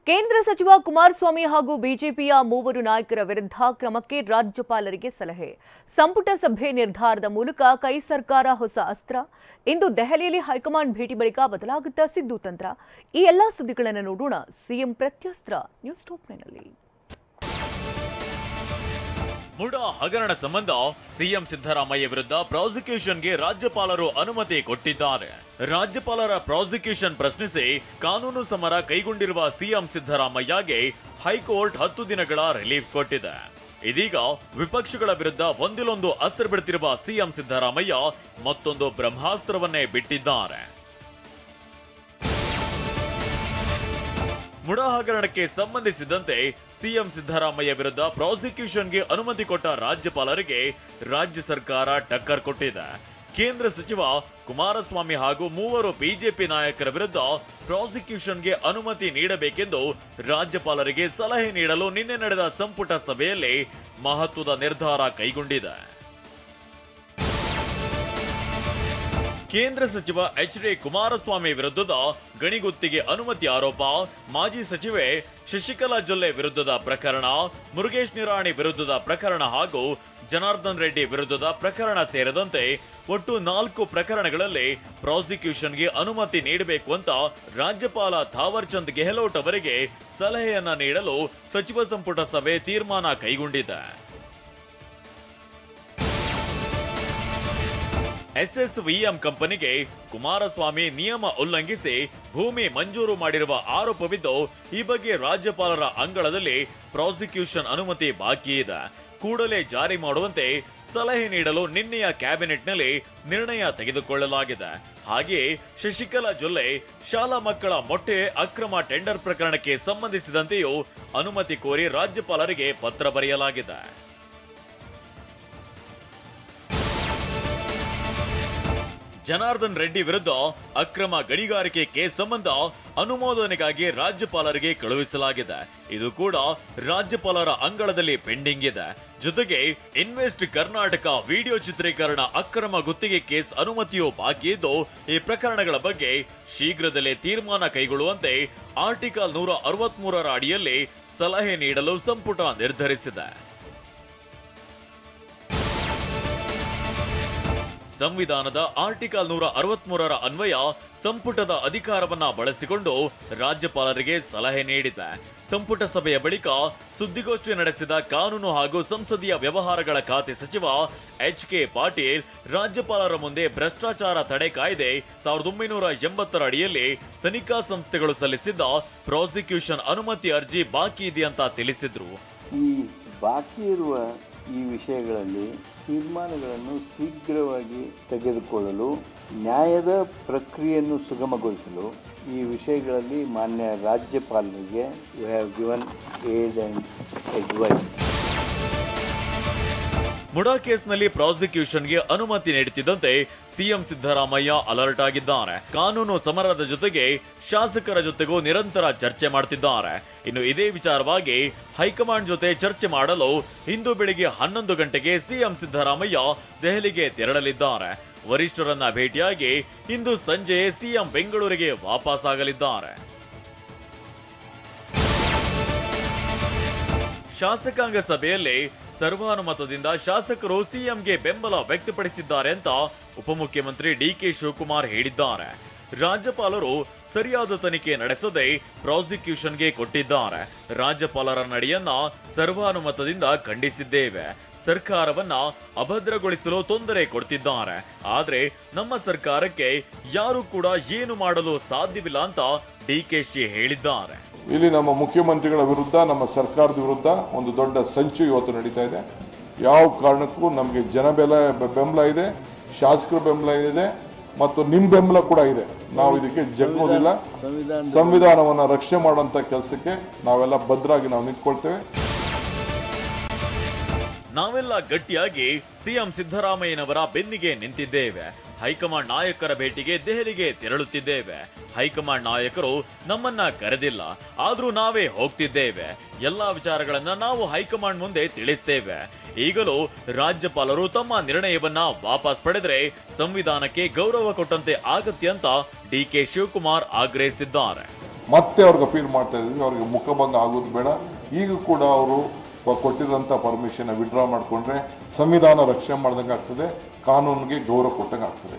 ಕೇಂದ್ರ ಸಚಿವ ಕುಮಾರಸ್ವಾಮಿ ಹಾಗೂ ಬಿಜೆಪಿಯ ಮೂವರು ನಾಯಕರ ವಿರುದ್ಧ ಕ್ರಮಕ್ಕೆ ರಾಜ್ಯಪಾಲರಿಗೆ ಸಲಹೆ. ಸಂಪುಟ ಸಭೆ ನಿರ್ಧಾರದ ಮೂಲಕ ಕೈ ಸರ್ಕಾರ ಹೊಸ ಅಸ್ತ್ರ. ಇಂದು ದೆಹಲಿಯಲ್ಲಿ ಹೈಕಮಾಂಡ್ ಭೇಟಿ ಬಳಿಕ ಬದಲಾಗುತ್ತಾ ಸಿದ್ದು ತಂತ್ರ. ಈ ಎಲ್ಲಾ ಸುದ್ದಿಗಳನ್ನು ನೋಡೋಣ ಸಿಎಂ ಪ್ರತ್ಯಸ್ತ್ರ ನ್ಯೂಸ್ ಟಾಪ್ನಲ್ಲಿ. ಮುಡಾ ಹಗರಣ ಸಂಬಂಧ ಸಿಎಂ ಸಿದ್ದರಾಮಯ್ಯ ವಿರುದ್ಧ ಪ್ರಾಸಿಕ್ಯೂಷನ್ಗೆ ರಾಜ್ಯಪಾಲರು ಅನುಮತಿ ಕೊಟ್ಟಿದ್ದಾರೆ. ರಾಜ್ಯಪಾಲರ ಪ್ರಾಸಿಕ್ಯೂಷನ್ ಪ್ರಶ್ನಿಸಿ ಕಾನೂನು ಸಮರ ಕೈಗೊಂಡಿರುವ ಸಿಎಂ ಸಿದ್ದರಾಮಯ್ಯಗೆ ಹೈಕೋರ್ಟ್ 10 ದಿನಗಳ ರಿಲೀಫ್ ಕೊಟ್ಟಿದೆ. ಇದೀಗ ವಿಪಕ್ಷಗಳ ವಿರುದ್ಧ ಒಂದಿಲ್ಲೊಂದು ಅಸ್ತ್ರ ಬಿಡುತ್ತಿರುವ ಸಿಎಂ ಸಿದ್ದರಾಮಯ್ಯ ಮತ್ತೊಂದು ಬ್ರಹ್ಮಾಸ್ತ್ರವನ್ನೇ ಬಿಟ್ಟಿದ್ದಾರೆ. ಮುಡಾ ಹಗರಣಕ್ಕೆ ಸಂಬಂಧಿಸಿದಂತೆ ಸಿಎಂ ಸಿದ್ದರಾಮಯ್ಯ ವಿರುದ್ಧ ಪ್ರಾಸಿಕ್ಯೂಷನ್ಗೆ ಅನುಮತಿ ಕೊಟ್ಟ ರಾಜ್ಯಪಾಲರಿಗೆ ರಾಜ್ಯ ಸರ್ಕಾರ ಟಕ್ಕರ್ ಕೊಟ್ಟಿದೆ. ಕೇಂದ್ರ ಸಚಿವ ಕುಮಾರಸ್ವಾಮಿ ಹಾಗೂ ಮೂವರು ಬಿಜೆಪಿ ನಾಯಕರ ವಿರುದ್ಧ ಪ್ರಾಸಿಕ್ಯೂಷನ್ಗೆ ಅನುಮತಿ ನೀಡಬೇಕೆಂದು ರಾಜ್ಯಪಾಲರಿಗೆ ಸಲಹೆ ನೀಡಲು ನಿನ್ನೆ ನಡೆದ ಸಂಪುಟ ಸಭೆಯಲ್ಲಿ ಮಹತ್ವದ ನಿರ್ಧಾರ ಕೈಗೊಂಡಿದೆ. ಕೇಂದ್ರ ಸಚಿವ ಎಚ್.ಡಿ. ಕುಮಾರಸ್ವಾಮಿ ವಿರುದ್ಧದ ಗಣಿಗುತ್ತಿಗೆ ಅನುಮತಿ ಆರೋಪ, ಮಾಜಿ ಸಚಿವೆ ಶಶಿಕಲಾ ಜೊಲ್ಲೆ ವಿರುದ್ಧದ ಪ್ರಕರಣ, ಮುರುಗೇಶ್ ನಿರಾಣಿ ವಿರುದ್ಧದ ಪ್ರಕರಣ ಹಾಗೂ ಜನಾರ್ದನ್ ರೆಡ್ಡಿ ವಿರುದ್ಧದ ಪ್ರಕರಣ ಸೇರಿದಂತೆ ಒಟ್ಟು 4 ಪ್ರಕರಣಗಳಲ್ಲಿ ಪ್ರಾಸಿಕ್ಯೂಷನ್ಗೆ ಅನುಮತಿ ನೀಡಬೇಕು ಅಂತ ರಾಜ್ಯಪಾಲ ಥಾವರ್ ಚಂದ್ ಗೆಹ್ಲೋಟ್ ಅವರಿಗೆ ಸಲಹೆಯನ್ನ ನೀಡಲು ಸಚಿವ ಸಂಪುಟ ಸಭೆ ತೀರ್ಮಾನ ಕೈಗೊಂಡಿದೆ. ಎಸ್ಎಸ್ವಿಎಂ ಕಂಪನಿಗೆ ಕುಮಾರಸ್ವಾಮಿ ನಿಯಮ ಉಲ್ಲಂಘಿಸಿ ಭೂಮಿ ಮಂಜೂರು ಮಾಡಿರುವ ಆರೋಪವಿದ್ದು, ಈ ಬಗ್ಗೆ ರಾಜ್ಯಪಾಲರ ಅಂಗಳದಲ್ಲಿ ಪ್ರಾಸಿಕ್ಯೂಷನ್ ಅನುಮತಿ ಬಾಕಿ ಇದೆ. ಕೂಡಲೇ ಜಾರಿ ಮಾಡುವಂತೆ ಸಲಹೆ ನೀಡಲು ನಿನ್ನೆಯ ಕ್ಯಾಬಿನೆಟ್ನಲ್ಲಿ ನಿರ್ಣಯ ತೆಗೆದುಕೊಳ್ಳಲಾಗಿದೆ. ಹಾಗೆಯೇ ಶಶಿಕಲಾ ಜೊಲ್ಲೆ ಶಾಲಾ ಮಕ್ಕಳ ಮೊಟ್ಟೆ ಅಕ್ರಮ ಟೆಂಡರ್ ಪ್ರಕರಣಕ್ಕೆ ಸಂಬಂಧಿಸಿದಂತೆಯೂ ಅನುಮತಿ ಕೋರಿ ರಾಜ್ಯಪಾಲರಿಗೆ ಪತ್ರ ಬರೆಯಲಾಗಿದೆ. ಜನಾರ್ದನ್ ರೆಡ್ಡಿ ವಿರುದ್ಧ ಅಕ್ರಮ ಗಣಿಗಾರಿಕೆ ಕೇಸ್ ಸಂಬಂಧ ಅನುಮೋದನೆಗಾಗಿ ರಾಜ್ಯಪಾಲರಿಗೆ ಕಳುಹಿಸಲಾಗಿದೆ. ಇದು ಕೂಡ ರಾಜ್ಯಪಾಲರ ಅಂಗಳದಲ್ಲಿ ಪೆಂಡಿಂಗ್ ಇದೆ. ಜೊತೆಗೆ ಇನ್ವೆಸ್ಟ್ ಕರ್ನಾಟಕ ವಿಡಿಯೋ ಚಿತ್ರೀಕರಣ ಅಕ್ರಮ ಗುತ್ತಿಗೆ ಕೇಸ್ ಅನುಮತಿಯೂ ಬಾಕಿ ಇದ್ದು, ಈ ಪ್ರಕರಣಗಳ ಬಗ್ಗೆ ಶೀಘ್ರದಲ್ಲೇ ತೀರ್ಮಾನ ಕೈಗೊಳ್ಳುವಂತೆ ಆರ್ಟಿಕಲ್ 163ರ ಅಡಿಯಲ್ಲಿ ಸಲಹೆ ನೀಡಲು ಸಂಪುಟ ನಿರ್ಧರಿಸಿದೆ. ಸಂವಿಧಾನದ ಆರ್ಟಿಕಲ್ 163ರ ಅನ್ವಯ ಸಂಪುಟದ ಅಧಿಕಾರವನ್ನ ಬಳಸಿಕೊಂಡು ರಾಜ್ಯಪಾಲರಿಗೆ ಸಲಹೆ ನೀಡಿದೆ. ಸಂಪುಟ ಸಭೆಯ ಬಳಿಕ ಸುದ್ದಿಗೋಷ್ಠಿ ನಡೆಸಿದ ಕಾನೂನು ಹಾಗೂ ಸಂಸದೀಯ ವ್ಯವಹಾರಗಳ ಖಾತೆ ಸಚಿವ ಎಚ್.ಕೆ. ಪಾಟೀಲ್ ರಾಜ್ಯಪಾಲರ ಮುಂದೆ ಭ್ರಷ್ಟಾಚಾರ ತಡೆ ಕಾಯ್ದೆ 1980ರ ಅಡಿಯಲ್ಲಿ ತನಿಖಾ ಸಂಸ್ಥೆಗಳು ಸಲ್ಲಿಸಿದ್ದ ಪ್ರಾಸಿಕ್ಯೂಷನ್ ಅನುಮತಿ ಅರ್ಜಿ ಬಾಕಿ ಇದೆಯಂತ ತಿಳಿಸಿದ್ರು. ಈ ಬಾಕಿ ಇರುವ ಈ ವಿಷಯಗಳಲ್ಲಿ ತೀರ್ಮಾನಗಳನ್ನು ಶೀಘ್ರವಾಗಿ ತೆಗೆದುಕೊಳ್ಳಲು, ನ್ಯಾಯದ ಪ್ರಕ್ರಿಯೆಯನ್ನು ಸುಗಮಗೊಳಿಸಲು ಈ ವಿಷಯಗಳಲ್ಲಿ ಮಾನ್ಯ ರಾಜ್ಯಪಾಲರಿಗೆ we have given aid and advice. MUDA ಕೇಸ್ನಲ್ಲಿ ಪ್ರಾಸಿಕ್ಯೂಷನ್ಗೆ ಅನುಮತಿ ನೀಡುತ್ತಿದ್ದಂತೆ ಸಿಎಂ ಸಿದ್ದರಾಮಯ್ಯ ಅಲರ್ಟ್ ಆಗಿದ್ದಾರೆ. ಕಾನೂನು ಸಮರದ ಜೊತೆಗೆ ಶಾಸಕರ ಜೊತೆಗೂ ನಿರಂತರ ಚರ್ಚೆ ಮಾಡುತ್ತಿದ್ದಾರೆ. ಇನ್ನು ಇದೇ ವಿಚಾರವಾಗಿ ಹೈಕಮಾಂಡ್ ಜೊತೆ ಚರ್ಚೆ ಮಾಡಲು ಇಂದು ಬೆಳಿಗ್ಗೆ 11 ಗಂಟೆಗೆ ಸಿಎಂ ಸಿದ್ದರಾಮಯ್ಯ ದೆಹಲಿಗೆ ತೆರಳಲಿದ್ದಾರೆ. ವರಿಷ್ಠರನ್ನ ಭೇಟಿಯಾಗಿ ಇಂದು ಸಂಜೆ ಸಿಎಂ ಬೆಂಗಳೂರಿಗೆ ವಾಪಸ್ ಆಗಲಿದ್ದಾರೆ. ಶಾಸಕಾಂಗ ಸಭೆಯಲ್ಲಿ ಸರ್ವಾನುಮತದಿಂದ ಶಾಸಕರು ಸಿಎಂಗೆ ಬೆಂಬಲ ವ್ಯಕ್ತಪಡಿಸಿದ್ದಾರೆ ಅಂತ ಉಪಮುಖ್ಯಮಂತ್ರಿ ಡಿಕೆ ಶಿವಕುಮಾರ್ ಹೇಳಿದ್ದಾರೆ. ರಾಜ್ಯಪಾಲರು ಸರಿಯಾದ ತನಿಖೆ ನಡೆಸದೆ ಪ್ರಾಸಿಕ್ಯೂಷನ್ಗೆ ಕೊಟ್ಟಿದ್ದಾರೆ. ರಾಜ್ಯಪಾಲರ ನಡೆಯನ್ನ ಸರ್ವಾನುಮತದಿಂದ ಖಂಡಿಸಿದ್ದೇವೆ. ಸರ್ಕಾರವನ್ನ ಅಭದ್ರಗೊಳಿಸಲು ತೊಂದರೆ ಕೊಡ್ತಿದ್ದಾರೆ. ಆದ್ರೆ ನಮ್ಮ ಸರ್ಕಾರಕ್ಕೆ ಯಾರು ಕೂಡ ಏನು ಮಾಡಲು ಸಾಧ್ಯವಿಲ್ಲ ಅಂತ ಡಿಕೆಶಿ ಹೇಳಿದ್ದಾರೆ. ಇಲ್ಲಿ ನಮ್ಮ ಮುಖ್ಯಮಂತ್ರಿಗಳ ವಿರುದ್ಧ, ನಮ್ಮ ಸರ್ಕಾರದ ವಿರುದ್ಧ ಒಂದು ದೊಡ್ಡ ಸಂಚು ಇವತ್ತು ನಡೀತಾ ಇದೆ. ಯಾವ ಕಾರಣಕ್ಕೂ ನಮಗೆ ಬೆಂಬಲ ಇದೆ, ಶಾಸಕರ ಬೆಂಬಲ ಇದೆ ಮತ್ತು ನಿಮ್ಮ ಬೆಂಬಲ ಕೂಡ ಇದೆ. ನಾವು ಇದಕ್ಕೆ ಜಗ್ಗೋದಿಲ್ಲ. ಸಂವಿಧಾನವನ್ನು ರಕ್ಷಣೆ ಮಾಡುವಂತ ಕೆಲಸಕ್ಕೆ ನಾವೆಲ್ಲ ಭದ್ರಾಗಿ ನಾವು ನಿಂತ್ಕೊಳ್ತೇವೆ. ನಾವೆಲ್ಲ ಗಟ್ಟಿಯಾಗಿ ಸಿಎಂ ಸಿದ್ದರಾಮಯ್ಯನವರ ಬೆನ್ನಿಗೆ ನಿಂತಿದ್ದೇವೆ. ಹೈಕಮಾಂಡ್ ನಾಯಕರ ಭೇಟಿಗೆ ದೆಹಲಿಗೆ ತೆರಳುತ್ತಿದ್ದೇವೆ. ಹೈಕಮಾಂಡ್ ನಾಯಕರು ನಮ್ಮನ್ನ ಕರೆದಿಲ್ಲ, ಆದ್ರೂ ನಾವೇ ಹೋಗ್ತಿದ್ದೇವೆ. ಎಲ್ಲಾ ವಿಚಾರಗಳನ್ನ ನಾವು ಹೈಕಮಾಂಡ್ ಮುಂದೆ ತಿಳಿಸ್ತೇವೆ. ಈಗಲೂ ರಾಜ್ಯಪಾಲರು ತಮ್ಮ ನಿರ್ಣಯವನ್ನ ವಾಪಸ್ ಪಡೆದರೆ ಸಂವಿಧಾನಕ್ಕೆ ಗೌರವ ಕೊಟ್ಟಂತೆ ಆಗತ್ತೆ ಅಂತ ಡಿಕೆ ಶಿವಕುಮಾರ್ ಆಗ್ರಹಿಸಿದ್ದಾರೆ. ಮತ್ತೆ ಅವ್ರಿಗೆ ಅಪೀಲ್ ಮಾಡ್ತಾ ಇದ್ವಿ, ಅವ್ರಿಗೆ ಮುಖಭಂಗ ಆಗೋದು ಬೇಡ. ಈಗ ಕೂಡ ಅವರು ಕೊಟ್ಟಿರೋಂಥ ಪರ್ಮಿಷನ್ ವಿಡ್ರಾ ಮಾಡಿಕೊಂಡ್ರೆ ಸಂವಿಧಾನ ರಕ್ಷಣೆ ಮಾಡ್ದಂಗೆ ಆಗ್ತದೆ, ಕಾನೂನಿಗೆ ಗೌರವ ಕೊಟ್ಟಂಗೆ ಆಗ್ತದೆ.